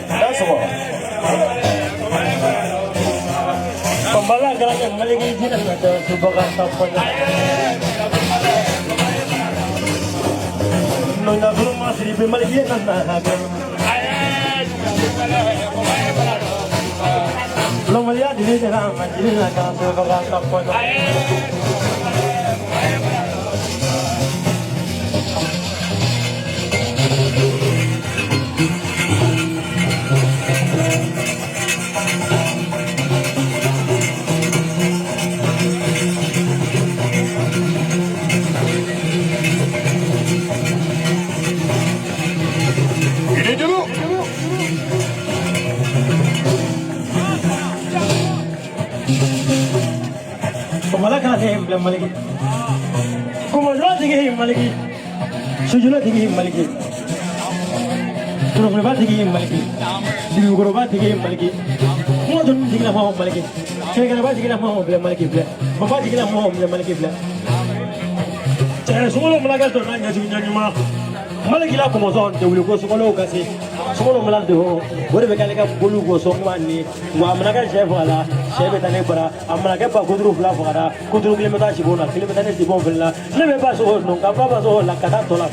That's all. Bamba kerana Malick ini ada sebagai siapa? Nona belum masih di Malick ini nana. Belum melihat ini dalam ini akan sebagai siapa? Belum Malick, kumajua tinggi Malick, sujuna tinggi Malick, turun tinggi Malick, dibuka tinggi Malick, modun tinggi nama Malick, kira-kira tinggi nama belum Malick belum, bapak tinggi nama belum Malick belum. Jadi semua melakukan tu nanya jadi mana Malick lah kumazon, jadi kalau semua kasih, semua melakukan tu, boleh berkali kali bulu gosong ni, gua melakukan chef wala. Saya bertanya pada, amal apa kudru belah pada, kudru kilometer sibona, kilometer ni sibon belah. Lebih pasal nung, apa pasal lah kata tolak.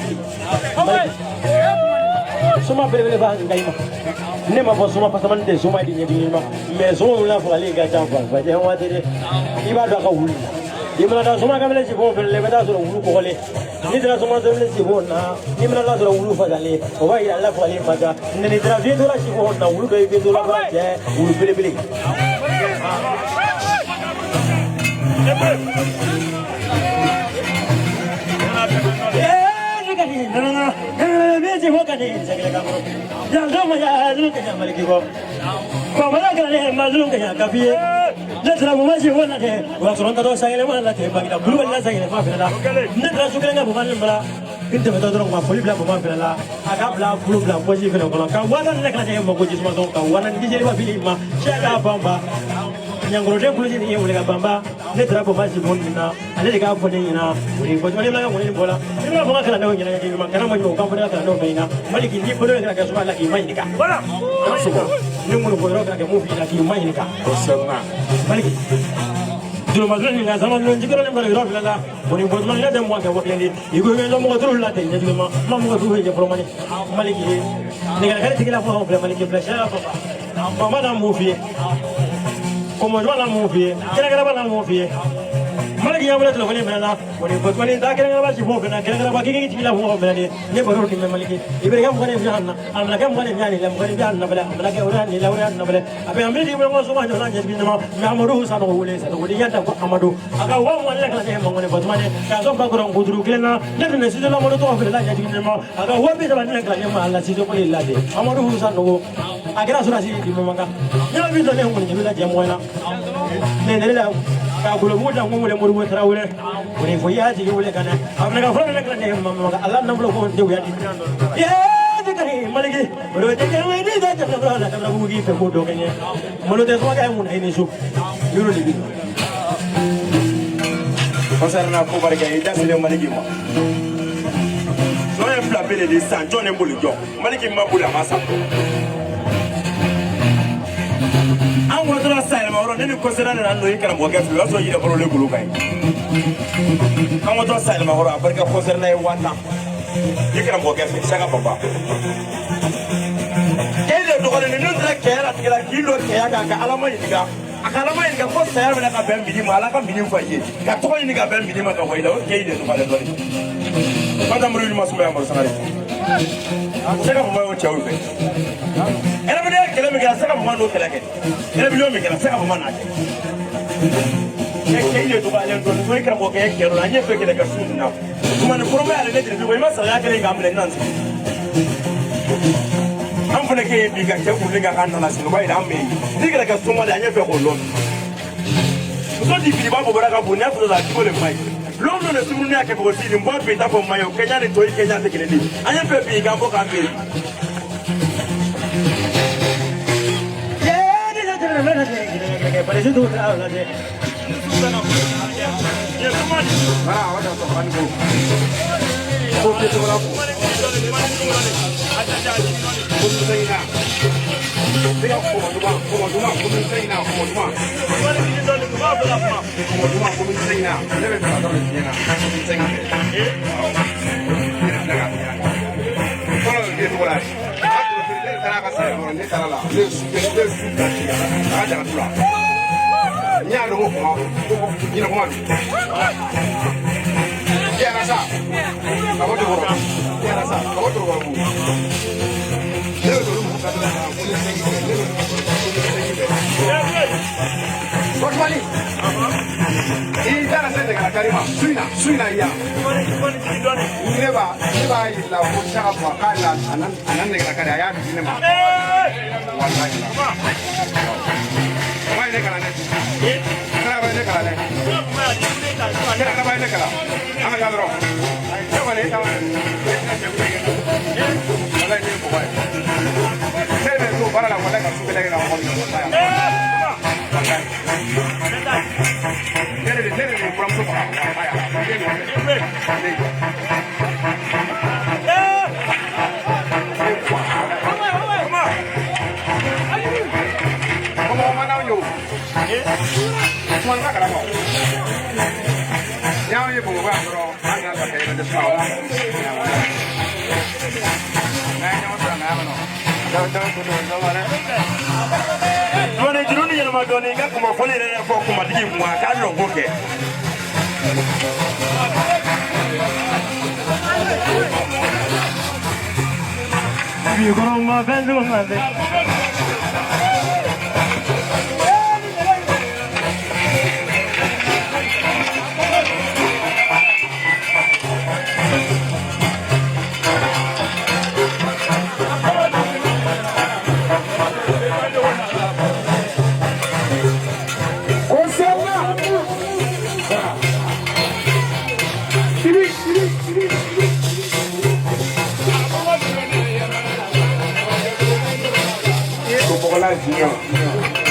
Semua beli bahan kain mah. Ni mah semua pasaman deh, semua ini jadi mah. Semua mula fali gajah apa, gajah awak jadi ibadah kau uli. Di mana semua kami sibon belah, lebih dah suruh ulu boleh. Ni terus semua semua sibon na, ni mana lah suruh ulu fazali. Awak ini Allah fali maga. Ni terus dia tu lah sibon na, ulu dia tu lah baca, ulu beli. yang kalau dia boleh jadi boleh Bamba, dia terapa masih bonina, ada di kampung ni na, boleh buat mana lagi boleh bola. Ini apa makan ada orang yang memang kerana macam kampung dia kerana orang ina, Malick ini boleh kerana semua lagi main nikah. Bola, semua. Ini mulu boleh kerana movie lagi main nikah. Semua. Malick. Dulu masalah ni lah, sama dulu jika orang bergerak bila boleh buat mana dia muat buat yang ni. Ibu yang mau terus latih, jadi mau terus je problem ni. Malick ini, negara kita apa orang Malick flash apa? Bamba dah movie. Como yo la movie, quiere grabar la movie. Malick ya boleh telepon mana, boleh buat mana tak kira grabar si movie, kira grabar kiki kiki la movie mana ni, ni baru ni Malick. Ibu kamu bukan ni jangan, anak kamu bukan ni jangan, kamu bukan ni jangan, nabela, anak kamu orang ni, orang nabela. Apa yang beli dia orang semua jangan jadi nama, Amadu sana boleh, sana boleh yang tak Amadu. Agak orang mana kalau dia mengenai buat mana, kalau kau kurang kudru kena, dia ni sih dalam mana tu apa lagi jadi nama. Agak orang bisa mana kalau dia malah sih tu boleh lagi. Amadu sana boleh. Akhirnya sudah sih di memang kan. Yang lebih dari yang mungkin juga jamu enak. Nenek lah, kalau muda mula mula terawal, boleh foya sih boleh kan. Apa nak apa nak kan memang Allah nak boleh pun jauh jadi. Ya, jadi Malick, boleh jadi ini dah jadi berada dalam buku kita bodoh kayaknya. Mulut itu semua kayak mana ini sup, juru lebih. Pasal nak aku balik ke Ida sebelum Malick mah. Soalnya pelapel di San John yang boleh jauh, Malick mah boleh masak. Angwa tu rasa yang orang ni konseran dan anu ikan buat kafir, asal jadi perlu lekulu kai. Angwa tu rasa yang orang apa kerja konseran yang wanta, ikan buat kafir, siapa Bamba? Kalau tu kalau ni nundra kaya, kalau kilo kaya kan alamai ni kan, alamai ni kan konseran mereka bem bini malah kan bini fahye, kan tu kan ni kan bem bini macam kau itu, kaya dia tu pada tu ni. Pada murid masuk yang baru sangat. seka mo mayo chawo fe era bele kele me kala seka mo mano kala ke era bilo me kala seka mo mana ke ke ile to bale ndo so ikra mo ke kero na nyefe kele ka sunna kuma ne prome ale ne dire ko ma sa ya kele ngamle nansi am fone ke bi ka ke ko le ga kan na sino ba ida amme digre ka sunna da nyefe ko lon so di bi ba bo bara ka bo ne fu da ko le mai l'homme ne se mourne à quelque chose, il m'a fait d'abord maillot, Kenya ne toi Kenya te kene ni. Anya pe bi gambo ka pe. Parece tu la la de. Ah, wala to kan ko. Ko ke to la ko. Ko to dai na. Diga ko duma, ko dai na, ko duma. Wala ni do le ko ba la ma. Ko duma, ko dai na. Debe ta do ni na. Dai na. Ko ke to la. Tara ka sa ko ni tara la. Le su ke le su ta ki. Ka ja tu la. Nya do ko ni na ko ma. Ya na sa. Ka ko to ko. Ya na sa. Ka ko to ko. Toumani, il est dans la scène de la Karima. Suina, il y a. Il va la bouche à voir quand la anan de la Karaya du cinéma. Comment il est calé? Comment il est calé? Comment il est calé? Ah, j'adore. Comment il est calé? Para la guarda que sube la moto. Nere from sopa. Como mana yo. Como mana cara. Ya oye como va, pero anda la que de escuela. Doni jiruni yana madoni ga kuma fole ne ko kuma digi mu ka lo goke bi ko ma bendu ma be Junior.